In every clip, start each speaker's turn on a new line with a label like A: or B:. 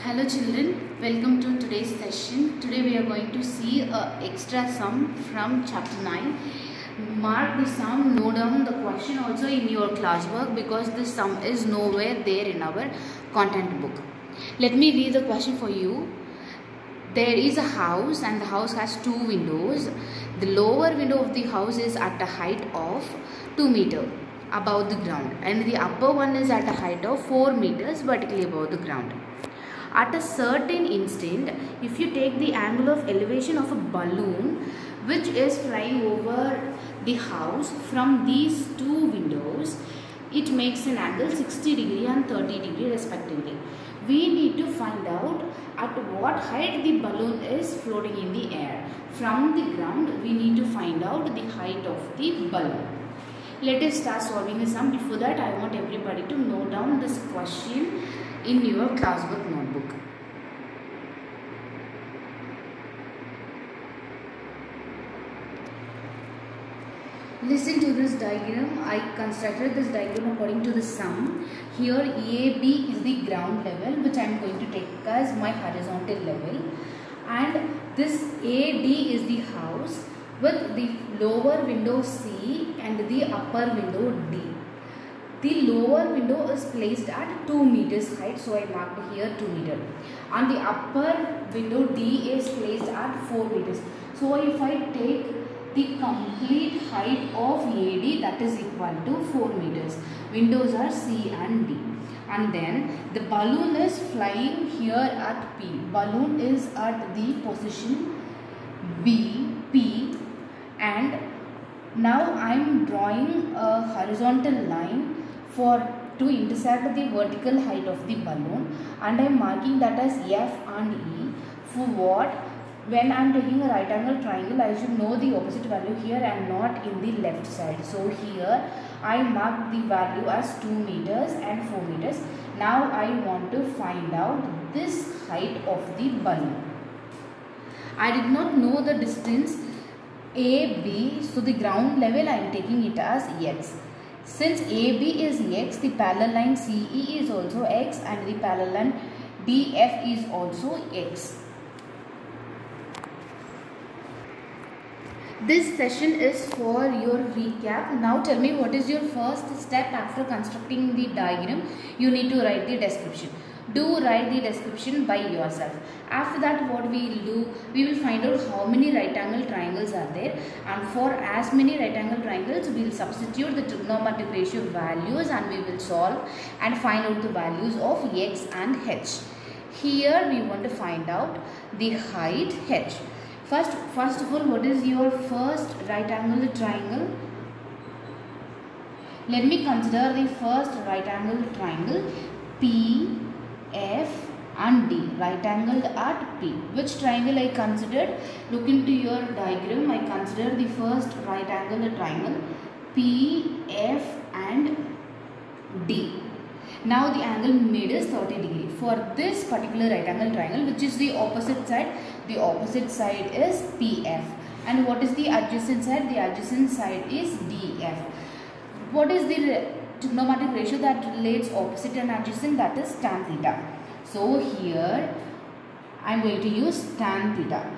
A: Hello children, welcome to today's session. Today we are going to see a extra sum from chapter 9. Mark the sum, note down the question also in your classwork because this sum is nowhere there in our content book. Let me read the question for you. There is a house and the house has two windows. The lower window of the house is at a height of 2 meters above the ground and the upper one is at a height of 4 meters vertically above the ground. At a certain instant, if you take the angle of elevation of a balloon which is flying over the house from these two windows, it makes an angle 60 degree and 30 degree respectively. We need to find out at what height the balloon is floating in the air. From the ground, we need to find out the height of the balloon. Let us start solving the sum. Before that, I want everybody to note down this question in your classwork notebook. Listen to this diagram. I constructed this diagram according to the sum. Here AB is the ground level which I am going to take as my horizontal level, and this AD is the house with the lower window C and the upper window D. The lower window is placed at 2 meters height, so I marked here 2 meters. And the upper window D is placed at 4 meters. So if I take the complete height of AD, that is equal to 4 meters. Windows are C and D. And then the balloon is flying here at P. Balloon is at the position B, P, and now I am drawing a horizontal line to intersect the vertical height of the balloon, and I am marking that as F and E. For what? When I am taking a right angle triangle, I should know the opposite value here and not in the left side. So here I marked the value as 2 meters and 4 meters. Now I want to find out this height of the balloon. I did not know the distance AB, so the ground level I am taking it as X. Since AB is X, the parallel line CE is also X and the parallel line DF is also X. This session is for your recap. Now tell me, what is your first step after constructing the diagram? You need to write the description. Do write the description by yourself. After that, what we will do, we will find out how many right angle triangles are there, and for as many right angle triangles, we will substitute the trigonometric ratio values and we will solve and find out the values of X and H. Here we want to find out the height H. First of all, what is your first right angle triangle? Let me consider the first right angle triangle P, F and D, right angled at P. Which triangle I considered? Look into your diagram. I consider the first right angled triangle P, F and D. Now the angle made is 30 degree. For this particular right angle triangle, which is the opposite side is PF. And what is the adjacent side? The adjacent side is DF. What is the trigonometric ratio that relates opposite and adjacent? That is tan theta. So here I am going to use tan theta.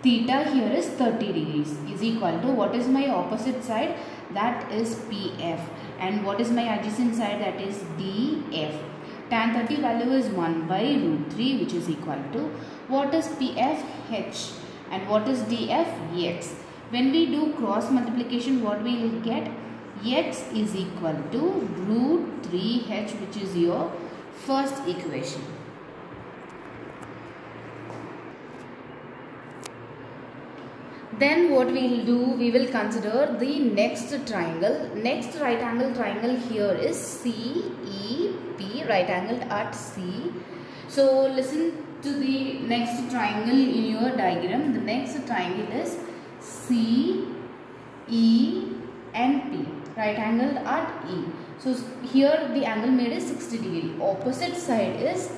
A: Theta here is 30 degrees is equal to, what is my opposite side? That is PF. And what is my adjacent side? That is DF. Tan 30 value is 1 by root 3, which is equal to, what is PF? H. And what is DF? X. When we do cross multiplication, what we will get? X is equal to root 3H, which is your first equation. Then what we will do, we will consider the next triangle. Next right angle triangle here is CEP, right angled at C. So listen to the next triangle in your diagram. The next triangle is CENP, right angled at E. So here the angle made is 60 degree. Opposite side is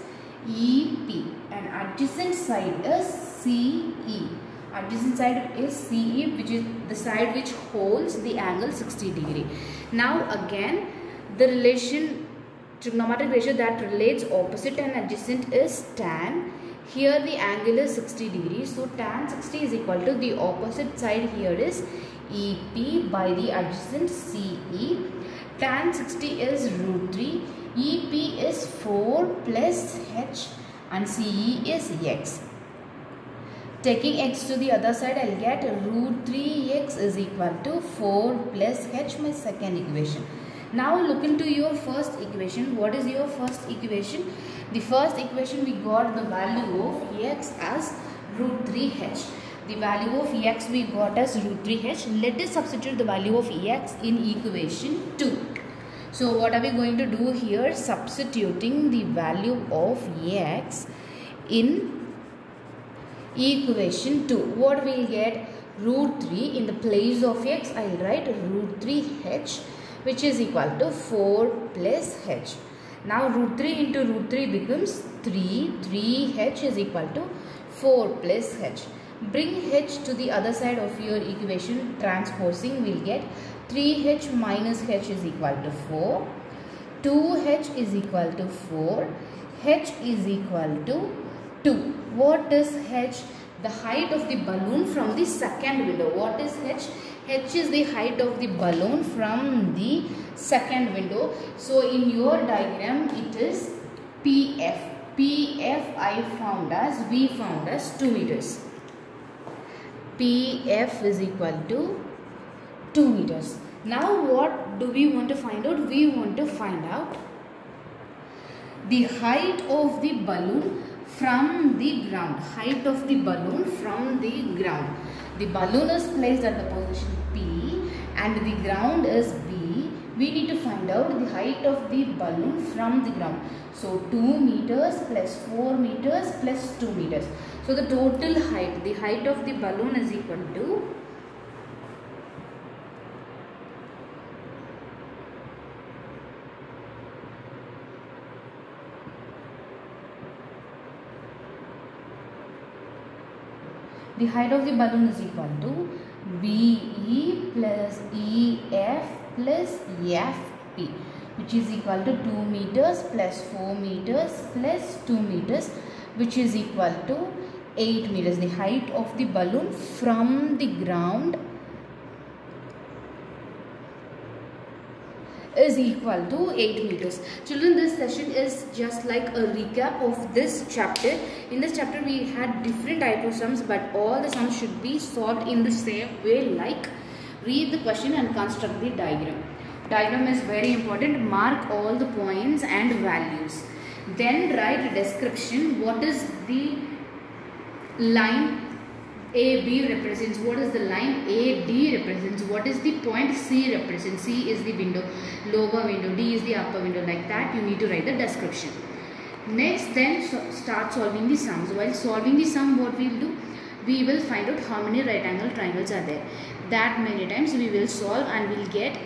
A: EP and adjacent side is CE. Adjacent side is CE, which is the side which holds the angle 60 degree. Now again the relation trigonometric ratio that relates opposite and adjacent is tan. Here the angle is 60 degrees. So tan 60 is equal to the opposite side here is EP by the adjacent CE. Tan 60 is root 3. EP is 4 plus H and CE is X. Taking X to the other side, I'll get root 3X is equal to 4 plus H, my second equation. Now look into your first equation. What is your first equation? The first equation we got the value of X as root 3H. The value of X we got as root 3H. Let us substitute the value of X in equation 2. So what are we going to do here? Substituting the value of X in equation 2. What we will get? Root 3 in the place of X I will write root 3H, which is equal to 4 plus H. Now root 3 into root 3 becomes 3. 3H is equal to 4 plus H. Bring H to the other side of your equation. Transposing, we will get 3H minus H is equal to 4. 2H is equal to 4. H is equal to 2. What is H? The height of the balloon from the second window. What is H? H is the height of the balloon from the second window. So in your diagram it is PF. PF we found as 2 meters. PF is equal to 2 meters. Now what do we want to find out? We want to find out the height of the balloon from the ground. Height of the balloon from the ground. The balloon is placed at the position P and the ground is B. We need to find out the height of the balloon from the ground. So 2 meters plus 4 meters plus 2 meters. So the total height, the height of the balloon is equal to the height of the balloon is equal to BE plus EF plus FP, which is equal to 2 meters plus 4 meters plus 2 meters, which is equal to 8 meters. The height of the balloon from the ground is equal to 8 meters. Children, this session is just like a recap of this chapter. In this chapter we had different type of sums, but all the sums should be solved in the same way, like read the question and construct the diagram. Diagram is very important. Mark all the points and values. Then write a description. What is the line AB represents? What is the line AD represents? What is the point C represents? C is the window, lower window, D is the upper window. Like that you need to write the description. Next, then start solving the sums. While solving the sum, what we will do? We will find out how many right angle triangles are there. That many times we will solve and we will get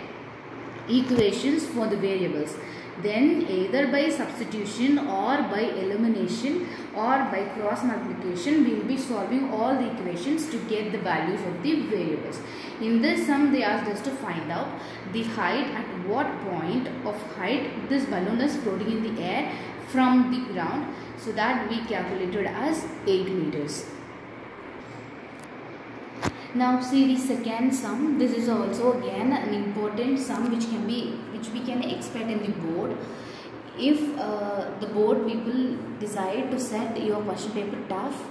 A: equations for the variables. Then either by substitution or by elimination or by cross multiplication, we will be solving all the equations to get the values of the variables. In this sum they asked us to find out the height, at what point of height this balloon is floating in the air from the ground, so that we calculated as 8 meters. Now see the second sum. This is also again an important sum which we can expect in the board. If the board people decide to set your question paper tough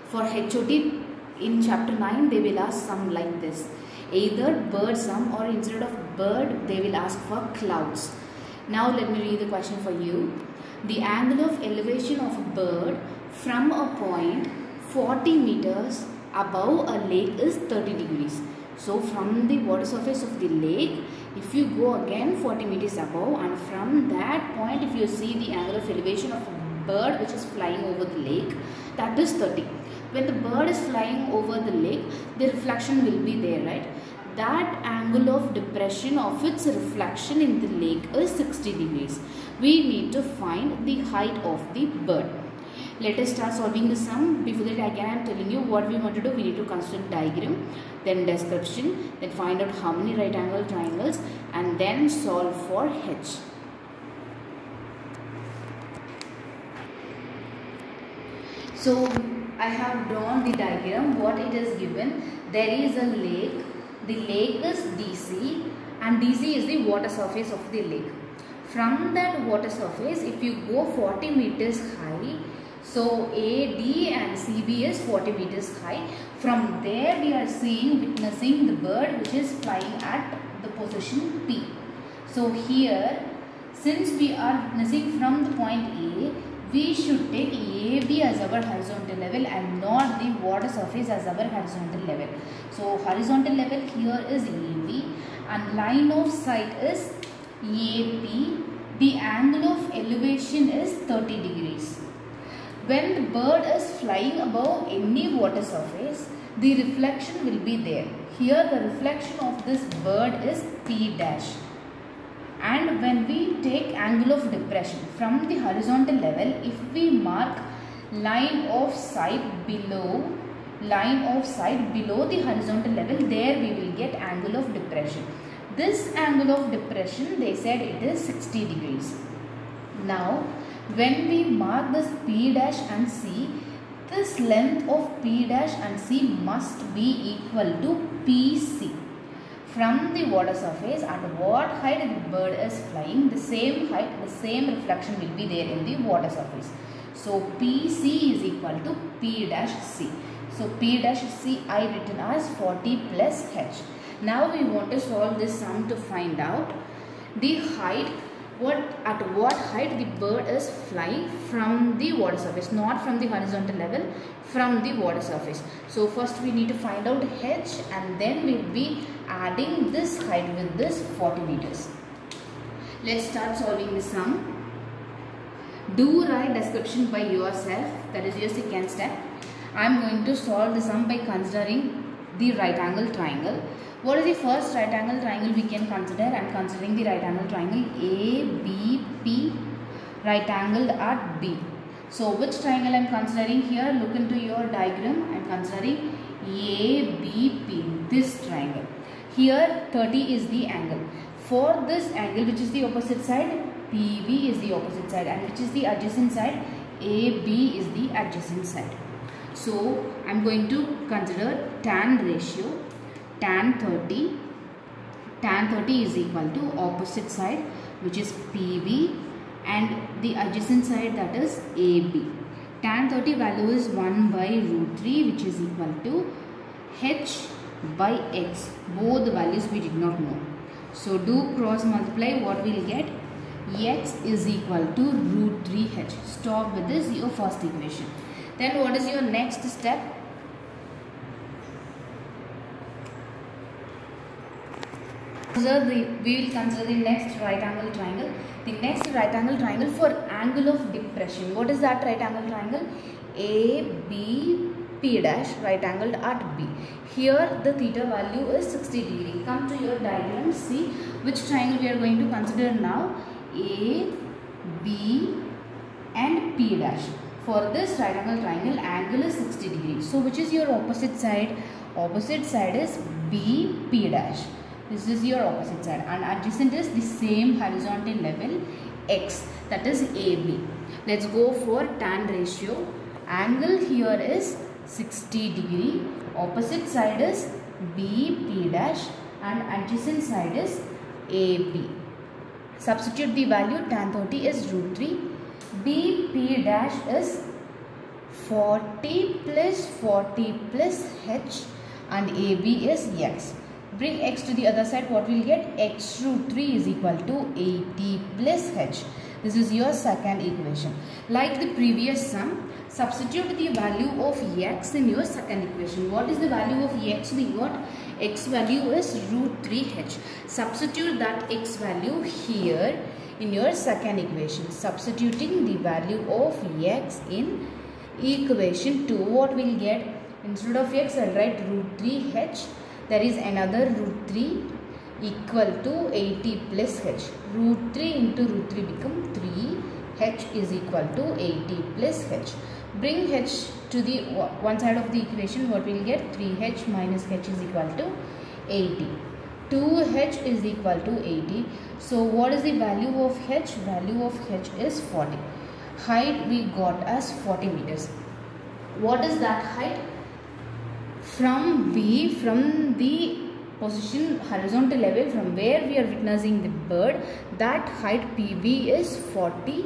A: for HOT in chapter 9, they will ask sum like this. Either bird sum, or instead of bird they will ask for clouds. Now let me read the question for you. The angle of elevation of a bird from a point 40 meters above a lake is 30 degrees. So from the water surface of the lake, if you go again 40 meters above, and from that point if you see the angle of elevation of a bird which is flying over the lake, that is 30. When the bird is flying over the lake, the reflection will be there, right? That angle of depression of its reflection in the lake is 60 degrees. We need to find the height of the bird. Let us start solving the sum. Before that, again I am telling you what we want to do. We need to construct diagram, then description, then find out how many right angle triangles, and then solve for H. So I have drawn the diagram. What it is given, there is a lake. The lake is DC and DC is the water surface of the lake. From that water surface, if you go 40 meters high, so AD and CB is 40 meters high. From there we are witnessing the bird which is flying at the position P. So here, since we are witnessing from the point A, we should take AB as our horizontal level and not the water surface as our horizontal level. So horizontal level here is AB and line of sight is AP. The angle of elevation is 30 degrees. When the bird is flying above any water surface, the reflection will be there. Here the reflection of this bird is P dash. And when we take angle of depression from the horizontal level, if we mark line of sight below the horizontal level, there we will get angle of depression. This angle of depression, they said it is 60 degrees. Now when we mark this P dash and C, this length of P dash and C must be equal to PC. From the water surface, at what height the bird is flying, the same height, the same reflection will be there in the water surface. So PC is equal to P dash C. So P dash C I written as 40 plus H. Now we want to solve this sum to find out the height, at what height the bird is flying from the water surface, not from the horizontal level, from the water surface. So first we need to find out H and then we will be adding this height with this 40 meters. Let's start solving the sum. Do write description by yourself, that is your second step. I am going to solve the sum by considering the right angle triangle. What is the first right angle triangle we can consider? I am considering the right angle triangle ABP, right angled at B. So which triangle I am considering here? Look into your diagram. I am considering ABP, this triangle. Here 30 is the angle. For this angle, which is the opposite side? PB is the opposite side, and which is the adjacent side? AB is the adjacent side. So I am going to consider tan ratio. Tan 30 is equal to opposite side, which is PB, and the adjacent side, that is AB. Tan 30 value is 1 by root 3, which is equal to H by X. Both the values we did not know. So do cross multiply. What we will get? X is equal to root 3H. Stop with this, your first equation. Then what is your next step? We will consider the next right angle triangle. The next right angle triangle for angle of depression. What is that right angle triangle? AB dash, right angled at B. Here the theta value is 60 degree. Come to your diagram, see which triangle we are going to consider now. A, B and P dash. For this right angle triangle, angle is 60 degrees. So which is your opposite side? Opposite side is BP dash. This is your opposite side, and adjacent is the same horizontal level X, that is AB. Let's go for tan ratio. Angle here is 60 degree. Opposite side is BP dash and adjacent side is AB. Substitute the value. Tan 30 is root 3. BP dash is 40 plus H and AB is X. Bring X to the other side. What we will get? X root 3 is equal to 80 plus H. This is your second equation. Like the previous sum, substitute the value of X in your second equation. What is the value of X? We got X value is root 3H. Substitute that X value here in your second equation. Substituting the value of X in equation 2. What we will get? Instead of X, I will write root 3H. There is another root 3 equal to 80 plus H. Root 3 into root 3 become 3. H is equal to 80 plus H. Bring H to the one side of the equation. What we will get? 3H minus H is equal to 80. 2H is equal to 80. So what is the value of H? Value of H is 40. Height we got as 40 meters. What is that height? From B, from the position horizontal level from where we are witnessing the bird, that height PB is 40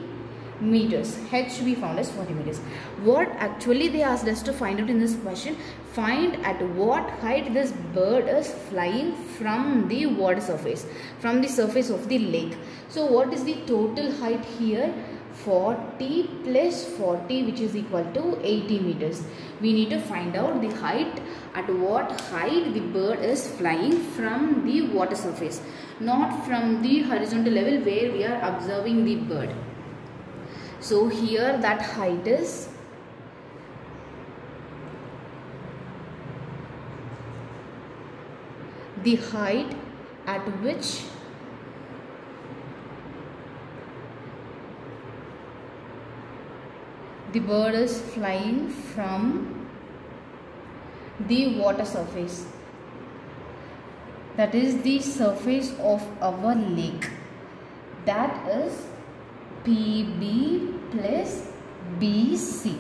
A: meters. H we found as 40 meters. What actually they asked us to find out in this question, find at what height this bird is flying from the water surface, from the surface of the lake. So what is the total height here? 40 plus 40, which is equal to 80 meters. We need to find out the height, at what height the bird is flying from the water surface, not from the horizontal level where we are observing the bird. So here that height is the height at which the bird is flying from the water surface, that is the surface of our lake. That is PB plus BC.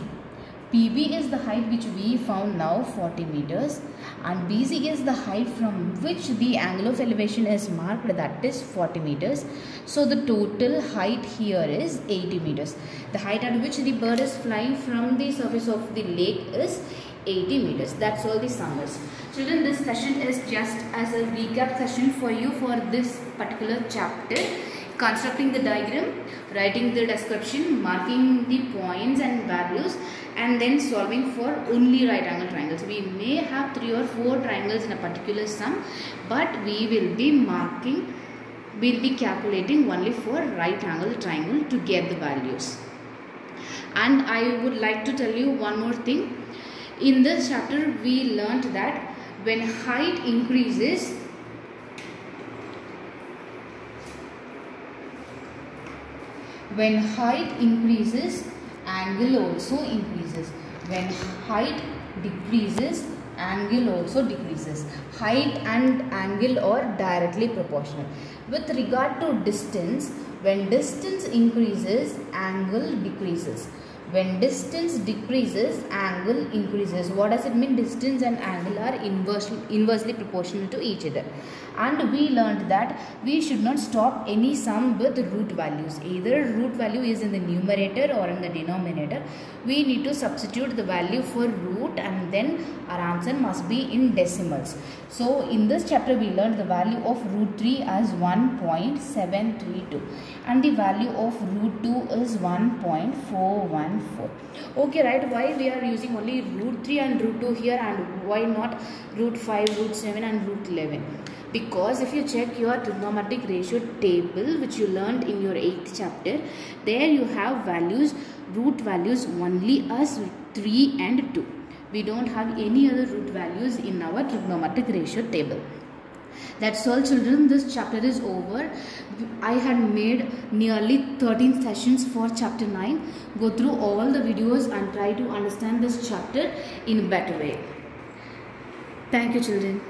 A: PB is the height which we found now, 40 meters, and BC is the height from which the angle of elevation is marked, that is 40 meters. So the total height here is 80 meters. The height at which the bird is flying from the surface of the lake is 80 meters. That's all the sum is. Children, this session is just as a recap session for you for this particular chapter. Constructing the diagram, writing the description, marking the points and values, and then solving for only right angle triangles. We may have 3 or 4 triangles in a particular sum, but we will be marking, we'll be calculating only for right angle triangle to get the values. And I would like to tell you one more thing. In this chapter we learnt that when height increases, angle also increases. When height decreases, angle also decreases. Height and angle are directly proportional. With regard to distance, when distance increases, angle decreases. When distance decreases, angle increases. What does it mean? Distance and angle are inversely proportional to each other. And we learned that we should not stop any sum with root values. Either root value is in the numerator or in the denominator. We need to substitute the value for root, and then our answer must be in decimals. So in this chapter we learned the value of root 3 as 1.732 and the value of root 2 is 1.414. Okay, right? Why we are using only root 3 and root 2 here, and why not root 5, root 7 and root 11? Because if you check your trigonometric ratio table which you learned in your 8th chapter, there you have values, root values only as 3 and 2. We don't have any other root values in our trigonometric ratio table. That's all, children. This chapter is over. I had made nearly 13 sessions for chapter 9. Go through all the videos and try to understand this chapter in a better way. Thank you, children.